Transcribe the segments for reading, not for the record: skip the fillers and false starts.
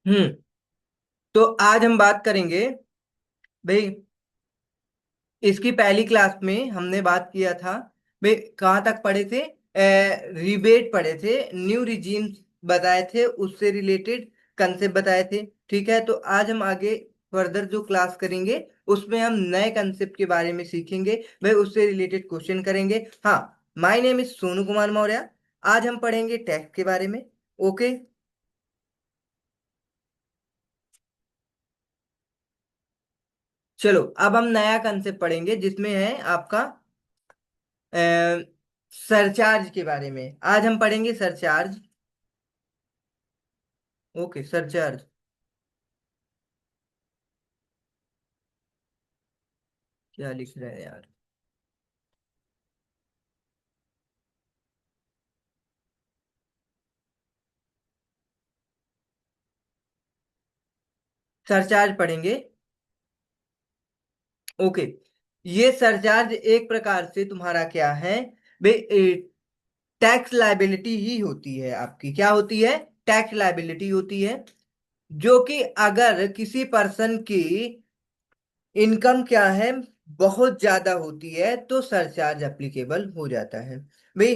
हम्म। तो आज हम बात करेंगे भाई, इसकी पहली क्लास में हमने बात किया था भाई, कहाँ तक पढ़े थे? रिबेट पढ़े थे, न्यू रिजीम बताए थे, उससे रिलेटेड कंसेप्ट बताए थे। ठीक है, तो आज हम आगे फर्दर जो क्लास करेंगे उसमें हम नए कंसेप्ट के बारे में सीखेंगे भाई, उससे रिलेटेड क्वेश्चन करेंगे। हाँ, my name is Sonu Kumar Maurya. आज हम पढ़ेंगे टैक्स के बारे में। ओके, चलो अब हम नया कंसेप्ट पढ़ेंगे जिसमें है आपका सरचार्ज के बारे में। आज हम पढ़ेंगे सरचार्ज। Okay, surcharge. क्या लिख रहे हैं यार? सरचार्ज पढ़ेंगे। ओके, ये सरचार्ज एक प्रकार से तुम्हारा क्या है भाई? टैक्स लाइबिलिटी ही होती है आपकी। क्या होती है? टैक्स लाइबिलिटी होती है, जो कि अगर किसी पर्सन की इनकम क्या है, बहुत ज्यादा होती है, तो सरचार्ज एप्लीकेबल हो जाता है भाई।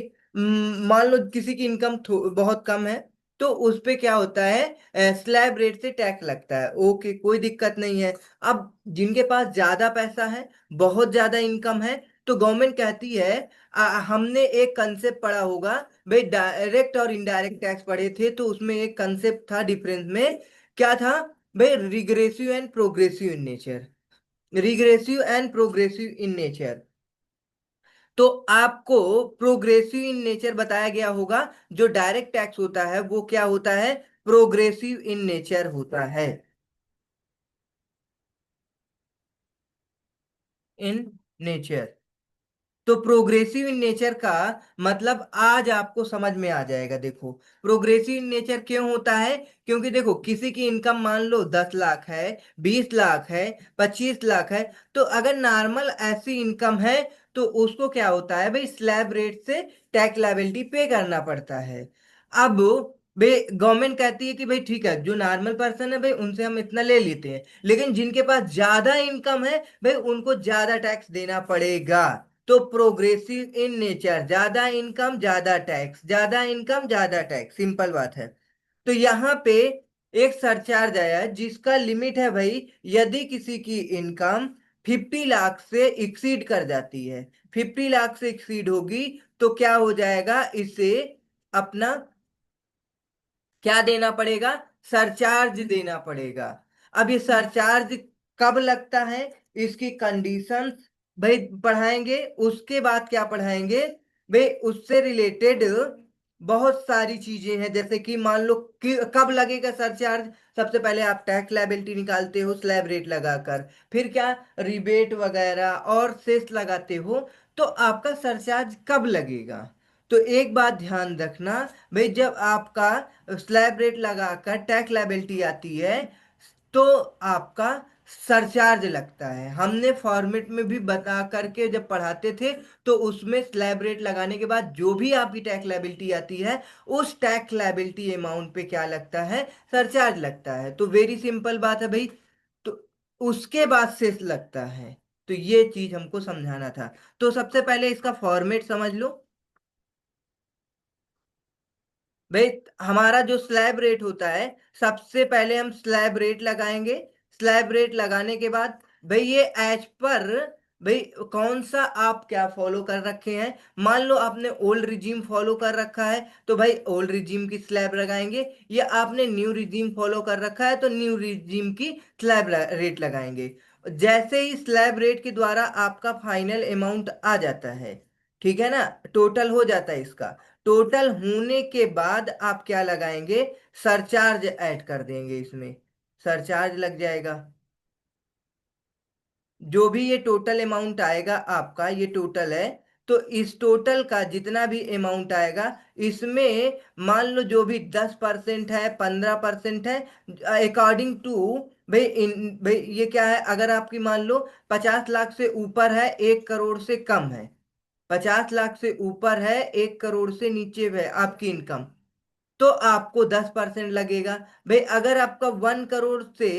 मान लो किसी की इनकम बहुत कम है, तो उस पे क्या होता है, स्लैब रेट से टैक्स लगता है। ओके, कोई दिक्कत नहीं है। अब जिनके पास ज्यादा पैसा है, बहुत ज्यादा इनकम है, तो गवर्नमेंट कहती है, हमने एक कंसेप्ट पढ़ा होगा भाई, डायरेक्ट और इनडायरेक्ट टैक्स पढ़े थे, तो उसमें एक कंसेप्ट था डिफरेंस में। क्या था भाई? Regressive and progressive in nature. Regressive and progressive in nature. तो आपको प्रोग्रेसिव इन नेचर बताया गया होगा। जो डायरेक्ट टैक्स होता है वो क्या होता है? प्रोग्रेसिव इन नेचर होता है। In nature. तो प्रोग्रेसिव इन नेचर का मतलब आज आपको समझ में आ जाएगा। देखो, प्रोग्रेसिव इन नेचर क्यों होता है? क्योंकि देखो, किसी की इनकम मान लो 10 लाख है, 20 लाख है, 25 लाख है, तो अगर नॉर्मल ऐसी इनकम है, तो उसको क्या होता है भाई? स्लैब रेट से टैक्स लायबिलिटी पे करना पड़ता है। अब भाई गवर्नमेंट कहती है कि भाई ठीक है, जो नॉर्मल पर्सन है भाई उनसे हम इतना ले लेते हैं, लेकिन जिनके पास ज्यादा इनकम है भाई उनको ज्यादा टैक्स देना पड़ेगा। तो प्रोग्रेसिव इन नेचर, ज्यादा इनकम ज्यादा टैक्स, ज्यादा इनकम ज्यादा टैक्स, सिंपल बात है। तो यहाँ पे एक सरचार्ज आया है जिसका लिमिट है भाई, यदि किसी की इनकम 50 लाख से एक्सीड कर जाती है, 50 लाख से एक्सीड होगी, तो क्या हो जाएगा? इसे अपना क्या देना पड़ेगा? सरचार्ज देना पड़ेगा। अब ये सरचार्ज कब लगता है, इसकी कंडीशंस भाई पढ़ाएंगे। उसके बाद क्या पढ़ाएंगे भाई? उससे रिलेटेड बहुत सारी चीजें हैं, जैसे कि मान लो कि कब लगेगा सरचार्ज। सबसे पहले आप टैक्स लायबिलिटी निकालते हो स्लैब रेट लगाकर, फिर क्या रिबेट वगैरह और सेस लगाते हो, तो आपका सरचार्ज कब लगेगा? तो एक बात ध्यान रखना भाई, जब आपका स्लैब रेट लगाकर टैक्स लायबिलिटी आती है, तो आपका सरचार्ज लगता है। हमने फॉर्मेट में भी बता करके जब पढ़ाते थे, तो उसमें स्लैब रेट लगाने के बाद जो भी आपकी टैक्स लायबिलिटी आती है, उस टैक्स लायबिलिटी अमाउंट पे क्या लगता है? सरचार्ज लगता है। तो वेरी सिंपल बात है भाई। तो उसके बाद सेस लगता है। तो ये चीज हमको समझाना था। तो सबसे पहले इसका फॉर्मेट समझ लो भाई। हमारा जो स्लैब रेट होता है, सबसे पहले हम स्लैब रेट लगाएंगे। स्लैब रेट लगाने के बाद भाई ये एज पर भाई कौन सा आप क्या फॉलो कर रखे हैं। मान लो आपने ओल्ड रिजीम फॉलो कर रखा है, तो भाई ओल्ड रिजीम की स्लैब लगाएंगे, या आपने न्यू रिजीम फॉलो कर रखा है तो न्यू रिजीम की स्लैब रेट लगाएंगे। जैसे ही स्लैब रेट के द्वारा आपका फाइनल अमाउंट आ जाता है, ठीक है ना, टोटल हो जाता है इसका। टोटल होने के बाद आप क्या लगाएंगे? सरचार्ज ऐड कर देंगे इसमें। सरचार्ज लग जाएगा। जो भी ये टोटल अमाउंट आएगा आपका, ये टोटल है, तो इस टोटल का जितना भी अमाउंट आएगा, इसमें मान लो जो भी 10% है, 15% है, अकॉर्डिंग टू भाई भाई ये क्या है, अगर आपकी मान लो 50 लाख से ऊपर है, 1 करोड़ से कम है, 50 लाख से ऊपर है, 1 करोड़ से नीचे है आपकी इनकम, तो आपको 10% लगेगा। भाई अगर आपका 1 करोड़ से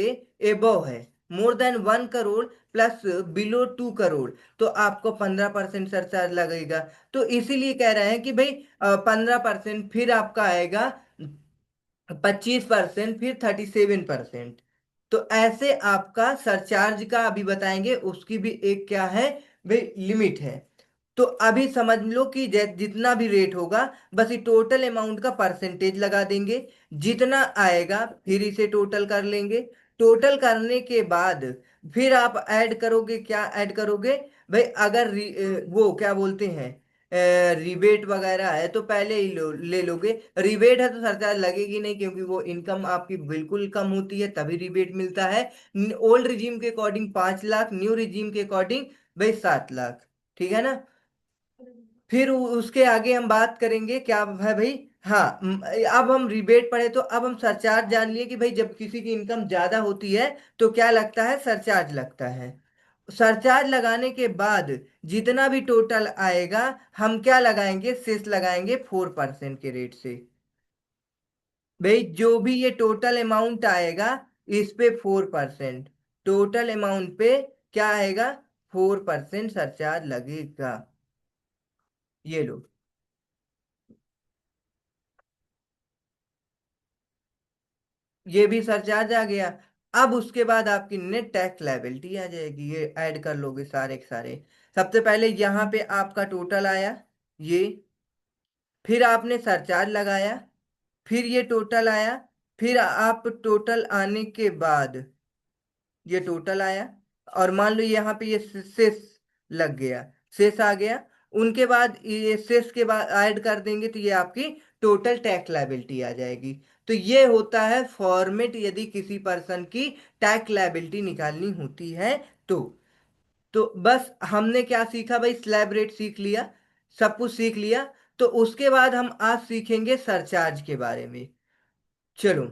एबव है, more than 1 crore plus below 2 crore, तो आपको 15% सरचार्ज लगेगा। तो इसीलिए कह रहे हैं कि भाई 15%, फिर आपका आएगा 25%, फिर 37%। तो ऐसे आपका सरचार्ज का अभी बताएंगे, उसकी भी एक क्या है भाई लिमिट है। तो अभी समझ लो कि जितना भी रेट होगा, बस ये टोटल अमाउंट का परसेंटेज लगा देंगे, जितना आएगा फिर इसे टोटल कर लेंगे। टोटल करने के बाद फिर आप ऐड करोगे, क्या ऐड करोगे भाई, अगर वो क्या बोलते हैं रिबेट वगैरह है तो पहले ही ले लोगे। रिबेट है तो सरचार्ज लगेगी नहीं, क्योंकि वो इनकम आपकी बिल्कुल कम होती है तभी रिबेट मिलता है। ओल्ड रिजीम के अकॉर्डिंग 5 लाख, न्यू रिजीम के अकॉर्डिंग भाई 7 लाख। ठीक है ना। फिर उसके आगे हम बात करेंगे क्या है भाई। हाँ अब हम रिबेट पढ़े तो अब हम सरचार्ज जान लिए कि भाई जब किसी की इनकम ज्यादा होती है तो क्या लगता है, सरचार्ज लगता है। सरचार्ज लगाने के बाद जितना भी टोटल आएगा, हम क्या लगाएंगे, सेस लगाएंगे 4% के रेट से। भाई जो भी ये टोटल अमाउंट आएगा, इस पे 4%, टोटल अमाउंट पे क्या आएगा, 4% सरचार्ज लगेगा। ये लो, ये भी सरचार्ज आ गया। अब उसके बाद आपकी नेट टैक्स लायबिलिटी आ जाएगी, ये ऐड कर लोगे सारे के सारे। सबसे पहले यहाँ पे आपका टोटल आया ये, फिर आपने सरचार्ज लगाया, फिर ये टोटल आया, फिर आप टोटल आने के बाद ये टोटल आया, और मान लो यहाँ पे ये सेस लग गया, सेस आ गया। उनके बाद ये सेस के बाद ऐड कर देंगे तो ये आपकी टोटल टैक्स लायबिलिटी आ जाएगी। तो ये होता है फॉर्मेट, यदि किसी पर्सन की टैक्स लायबिलिटी निकालनी होती है तो। तो बस हमने क्या सीखा भाई, स्लैब रेट सीख लिया, सब कुछ सीख लिया। तो उसके बाद हम आज सीखेंगे सरचार्ज के बारे में। चलो,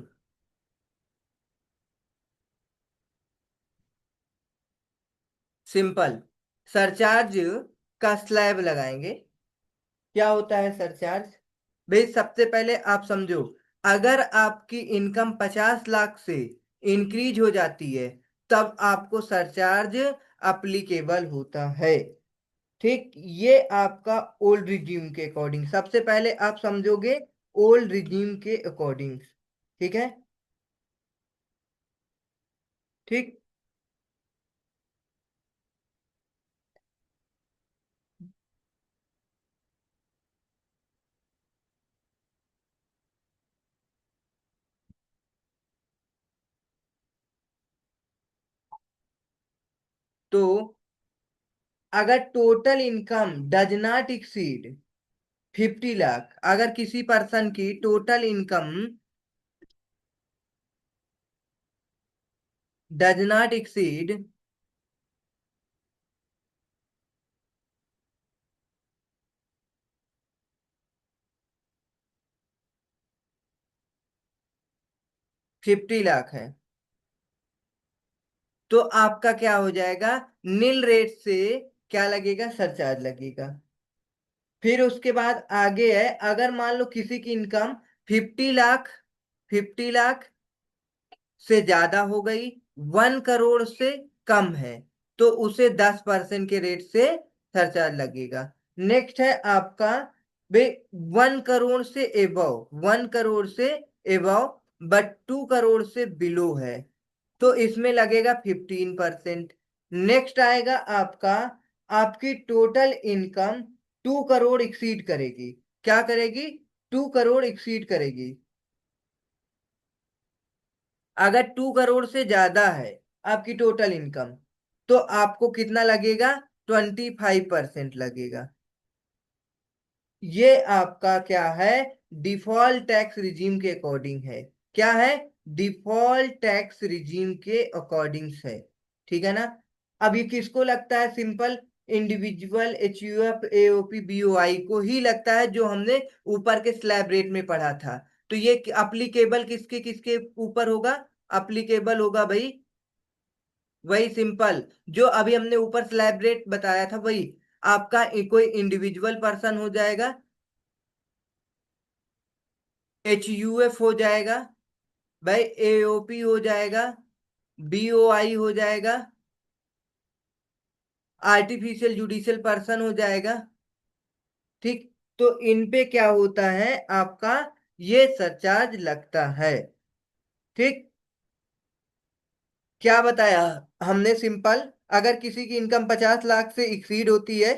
सिंपल, सरचार्ज का स्लैब लगाएंगे। क्या होता है सरचार्ज भाई, सबसे पहले आप समझो, अगर आपकी इनकम 50 लाख से इंक्रीज हो जाती है तब आपको सरचार्ज अप्लीकेबल होता है। ठीक, ये आपका ओल्ड रिजीम के अकॉर्डिंग, सबसे पहले आप समझोगे ओल्ड रिजीम के अकॉर्डिंग। ठीक है। ठीक, तो अगर total income does not exceed 50 lakh, अगर किसी पर्सन की total income does not exceed 50 lakh है, तो आपका क्या हो जाएगा, नील रेट से क्या लगेगा, सरचार्ज लगेगा। फिर उसके बाद आगे है, अगर मान लो किसी की इनकम 50 लाख, 50 लाख से ज्यादा हो गई, 1 करोड़ से कम है, तो उसे 10% के रेट से सरचार्ज लगेगा। नेक्स्ट है आपका भाई 1 करोड़ से एबव, 1 करोड़ से एबव बट 2 करोड़ से बिलो है, तो इसमें लगेगा 15%। नेक्स्ट आएगा आपका, आपकी टोटल इनकम 2 करोड़ एक्सीड करेगी, क्या करेगी, 2 करोड़ एक्सीड करेगी। अगर 2 करोड़ से ज्यादा है आपकी टोटल इनकम, तो आपको कितना लगेगा, 25% लगेगा। ये आपका क्या है, डिफॉल्ट टैक्स रिजीम के अकॉर्डिंग है। क्या है, डिफॉल्ट टैक्स रिजीम के अकॉर्डिंग है। ठीक है ना। अब ये किसको लगता है, simple individual HUF AOP BOI को ही लगता है, जो हमने ऊपर के स्लैब रेट में पढ़ा था। तो ये अप्लीकेबल किसके किसके ऊपर होगा, अप्लीकेबल होगा भाई, वही सिंपल, जो अभी हमने ऊपर स्लैब रेट बताया था वही। आपका कोई इंडिविजुअल पर्सन हो जाएगा, HUF हो जाएगा भाई, AOP हो जाएगा, BOI हो जाएगा, आर्टिफिशियल जुडिशियल पर्सन हो जाएगा। ठीक। तो इन पे क्या होता है आपका, ये सरचार्ज लगता है। ठीक। क्या बताया हमने, सिंपल। अगर किसी की इनकम 50 लाख से एक्सीड होती है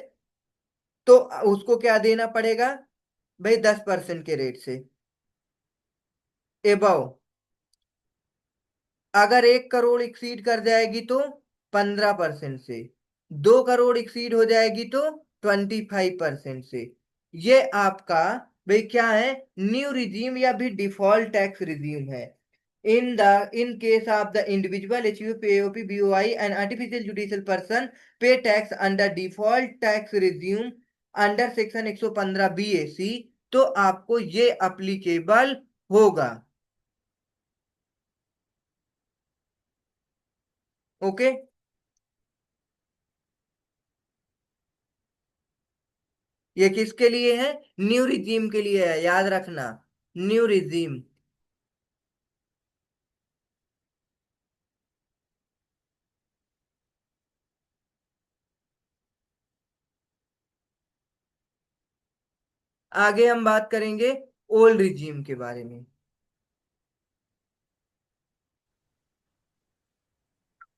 तो उसको क्या देना पड़ेगा भाई, 10% के रेट से एबव। अगर 1 करोड़ एक्सीड कर जाएगी तो 15% से, 2 करोड़ एक्सीड हो जाएगी तो 25% से। ये आपका भाई क्या है, न्यू रिजीम या भी डिफॉल्ट टैक्स रिजीम है। In case of the individual HUF, AOP, BOI and artificial judicial person pay tax under default tax regime under section 115 BAC, तो आपको ये अप्लीकेबल होगा। ओके। ये किसके लिए है, न्यू रिजीम के लिए है, याद रखना, न्यू रिजीम। आगे हम बात करेंगे ओल्ड रिजीम के बारे में।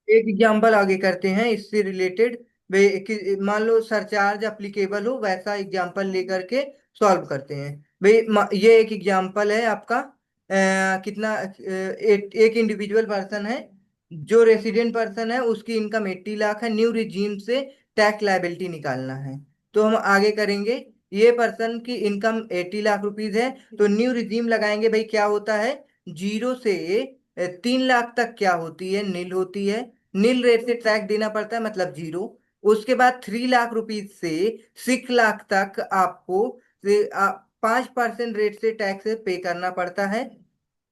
एक एग्जांपल आगे करते हैं इससे रिलेटेड। मान लो सरचार्ज अप्लीकेबल हो, वैसा एग्जांपल लेकर के सॉल्व करते हैं। भाई ये एक एग्जांपल है आपका, कितना एक इंडिविजुअल पर्सन है, जो रेसिडेंट पर्सन है, उसकी इनकम 80 लाख है, न्यू रिजीम से टैक्स लायबिलिटी निकालना है। तो हम आगे करेंगे, ये पर्सन की इनकम 80 लाख रुपीज है, तो न्यू रिजीम लगाएंगे। भाई क्या होता है, 0 से 3 लाख तक क्या होती है, नील होती है। नील रेट से टैक्स देना पड़ता है, मतलब 0। उसके बाद 3 लाख रुपीज से 6 लाख तक आपको 5% रेट से टैक्स पे करना पड़ता है।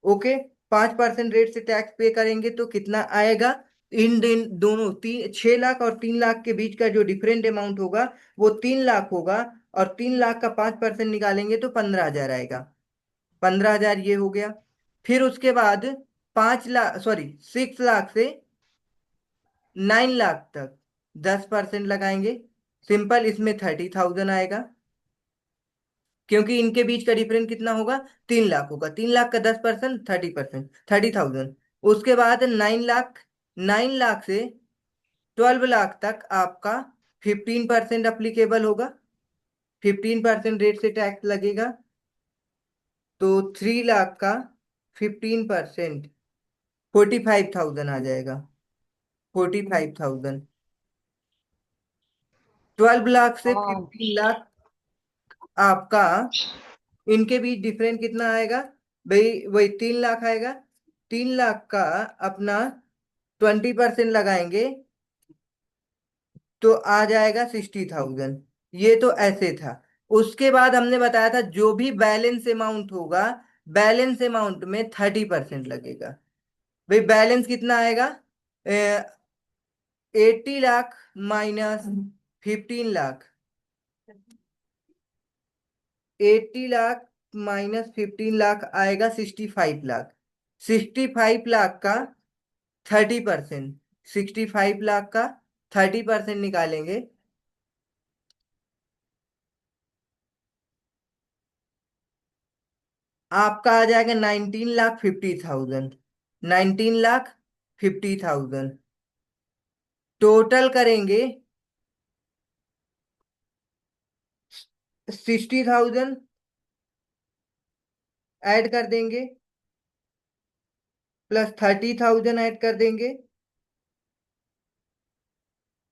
ओके। 5% रेट से टैक्स पे करेंगे तो कितना आएगा, इन दिन दोनों 6 लाख और 3 लाख के बीच का जो डिफरेंट अमाउंट होगा वो 3 लाख होगा। और 3 लाख का 5% निकालेंगे तो 15 हजार आएगा। 15 हजार ये हो गया। फिर उसके बाद 5 लाख, सॉरी, 6 लाख से 9 लाख तक 10% लगाएंगे। सिंपल, इसमें 30,000 आएगा, क्योंकि इनके बीच का डिफरेंस कितना होगा, 3 लाख होगा। 3 लाख का 10%, 30%, 30,000। उसके बाद 9 लाख, 9 लाख से 12 लाख तक आपका 15% अप्लीकेबल होगा, 15% रेट से टैक्स लगेगा। तो 3 लाख का 15%, 45,000 आ जाएगा, 45,000। 12 लाख से हाँ। 15 लाख आपका, इनके बीच डिफरेंस कितना आएगा भाई, वही 3 लाख आएगा। 3 लाख का अपना 20% लगाएंगे तो आ जाएगा 60,000। ये तो ऐसे था। उसके बाद हमने बताया था जो भी बैलेंस अमाउंट होगा, बैलेंस अमाउंट में 30% लगेगा। भाई बैलेंस कितना आएगा, 80 लाख माइनस 15 लाख, 80 लाख माइनस 15 लाख आएगा 65 लाख। 65 लाख का 30%, 65 लाख का 30% निकालेंगे, आपका आ जाएगा 19,50,000। 19,50,000 टोटल करेंगे, 60,000 ऐड कर देंगे, प्लस 30,000 ऐड कर देंगे।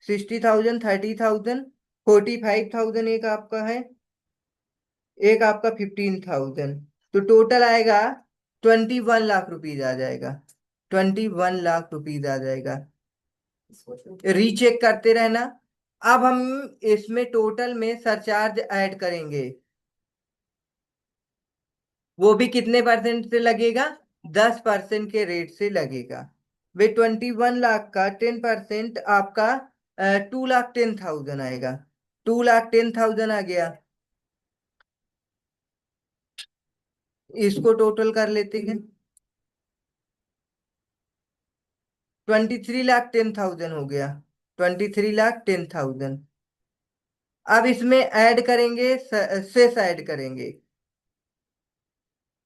60,000, 30,000, 45,000 एक आपका है, एक आपका 15,000। तो टोटल आएगा 21 लाख रुपीज आ जाएगा, 21 लाख रुपीज आ जाएगा। रीचेक करते रहना। अब हम इसमें टोटल में सरचार्ज ऐड करेंगे, वो भी कितने परसेंट से लगेगा, 10% के रेट से लगेगा। वे 21 लाख का 10% आपका 2,10,000 आएगा, 2,10,000 आ गया। इसको टोटल कर लेते हैं। 23,10,000 हो गया। 23,10,000। अब इसमें ऐड करेंगे, सेस ऐड करेंगे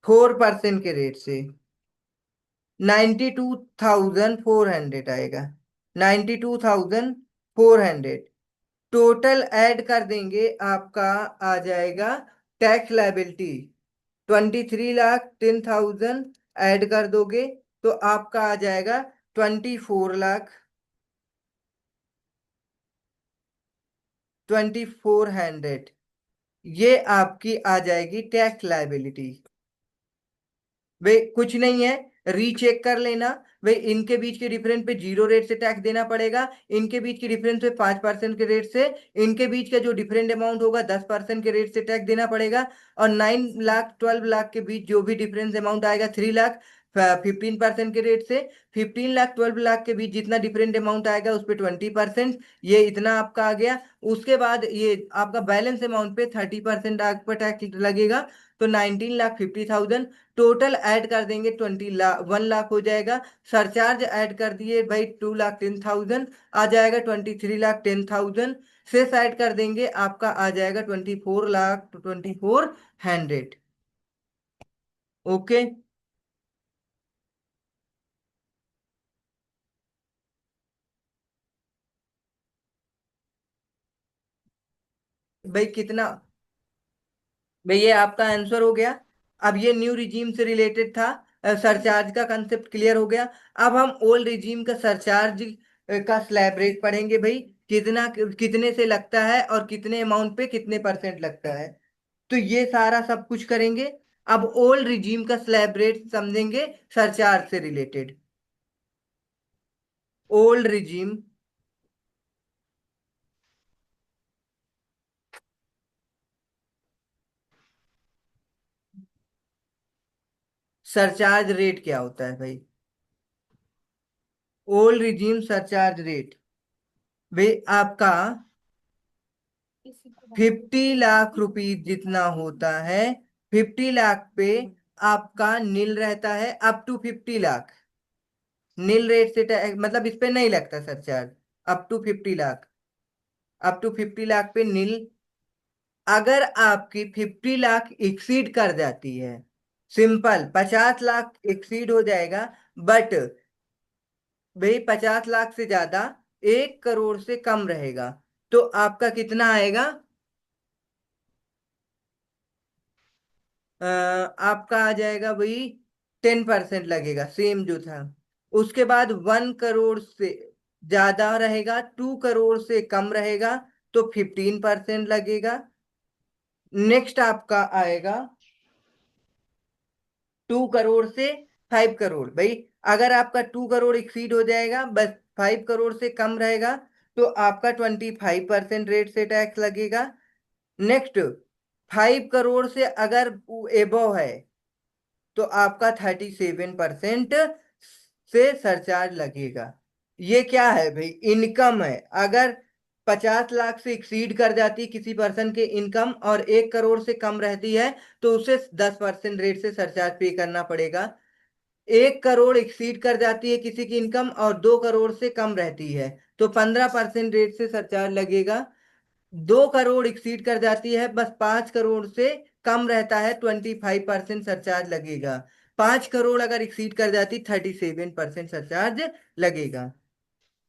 4% के रेट से। 92,400 आएगा। 92,400। टोटल ऐड कर देंगे, आपका आ जाएगा टैक्स लाइबिलिटी। 23,10,000 ऐड कर दोगे तो आपका आ जाएगा 24,00,000, 2,400। ये आपकी आ जाएगी टैक्स लाइबिलिटी। भाई कुछ नहीं है, रीचेक कर लेना। भाई इनके बीच के डिफरेंस पे 0 रेट से टैक्स देना पड़ेगा, इनके बीच के डिफरेंस पे 5% के रेट से, इनके बीच का जो डिफरेंट अमाउंट होगा 10% के रेट से टैक्स देना पड़ेगा। और 9 लाख 12 लाख के बीच जो भी डिफरेंस अमाउंट आएगा 3 लाख 15% के रेट से। 15 लाख 12 लाख के बीच जितना डिफरेंट अमाउंट आएगा उस पर 20%। ये इतना आपका आ गया। उसके बाद ये आपका बैलेंस अमाउंट पे 30% आप पर टैक्स लगेगा। तो 19,50,000। टोटल ऐड कर देंगे 1 लाख हो जाएगा। सरचार्ज ऐड कर दिए भाई 2,10,000, आ जाएगा 23,10,000। सेस ऐड कर देंगे, आपका आ जाएगा 24,24,100। ओके। भाई कितना, भाई ये आपका आंसर हो गया। अब ये न्यू रिजीम से रिलेटेड था। सरचार्ज का कंसेप्ट क्लियर हो गया। अब हम ओल्ड रिजीम का सरचार्ज का स्लैब रेट पढ़ेंगे भाई। कितना, कितने से लगता है और कितने अमाउंट पे कितने परसेंट लगता है। तो ये सारा सब कुछ करेंगे। अब ओल्ड रिजीम का स्लैब रेट समझेंगे सरचार्ज से related. Old regime surcharge rate क्या होता है भाई। ओल्ड रिजीम सरचार्ज रेट भाई आपका 50 लाख रुपीज जितना होता है, 50 लाख पे आपका नील रहता है। Up to 50 lakh nil rate से मतलब इस पे नहीं लगता surcharge. Up to 50 lakh, up to 50 lakh पे नील। अगर आपकी 50 लाख एक्सीड कर जाती है, सिंपल 50 लाख एक्सीड हो जाएगा। बट भाई 50 लाख से ज्यादा 1 करोड़ से कम रहेगा तो आपका कितना आएगा। आपका आ जाएगा भाई 10% लगेगा, सेम जो था। उसके बाद 1 करोड़ से ज्यादा रहेगा, 2 करोड़ से कम रहेगा तो 15% लगेगा। नेक्स्ट आपका आएगा 2 करोड़ से 5 करोड़। भाई अगर आपका 2 करोड़ एक्सीड हो जाएगा, बस 5 करोड़ से कम रहेगा तो आपका 25% रेट से टैक्स लगेगा। नेक्स्ट 5 करोड़ से अगर एबव है तो आपका 37% से सरचार्ज लगेगा। ये क्या है भाई, इनकम है। अगर 50 लाख से एक्सीड कर जाती है किसी पर्सन के इनकम और 1 करोड़ से कम रहती है तो उसे 10% रेट से सरचार्ज पे करना पड़ेगा। 1 करोड़ एक्सीड कर जाती है किसी की इनकम और 2 करोड़ से कम रहती है तो 15% रेट से सरचार्ज लगेगा। 2 करोड़ एक्सीड कर जाती है, बस 5 करोड़ से कम रहता है, 25% सरचार्ज लगेगा। 5 करोड़ अगर एक्सीड कर जाती 37% सरचार्ज लगेगा।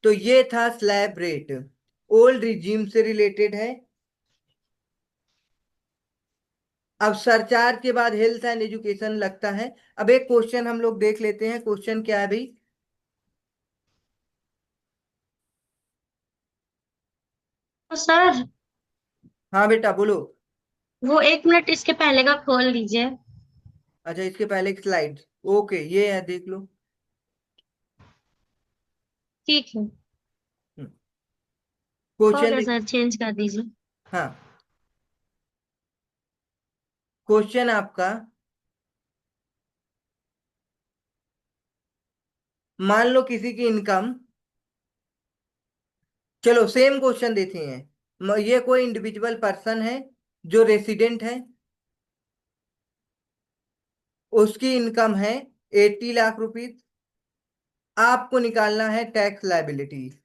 तो ये था स्लैब रेट, ओल्ड रिजीम से रिलेटेड है। अब सरचार्ज के बाद हेल्थ एंड एजुकेशन लगता है। अब एक क्वेश्चन हम लोग देख लेते हैं, क्वेश्चन क्या है भाई। तो सर, हाँ बेटा बोलो। वो 1 मिनट इसके पहले का खोल लीजिए। अच्छा इसके पहले की स्लाइड, ओके ये है देख लो। ठीक है। हो क्वेश्चन गया देख। सर, चेंज कर दीजिए। हाँ, क्वेश्चन आपका, मान लो किसी की इनकम, चलो सेम क्वेश्चन देते हैं। ये कोई इंडिविजुअल पर्सन है जो रेसिडेंट है, उसकी इनकम है 80 लाख रुपीज। आपको निकालना है टैक्स लायबिलिटी।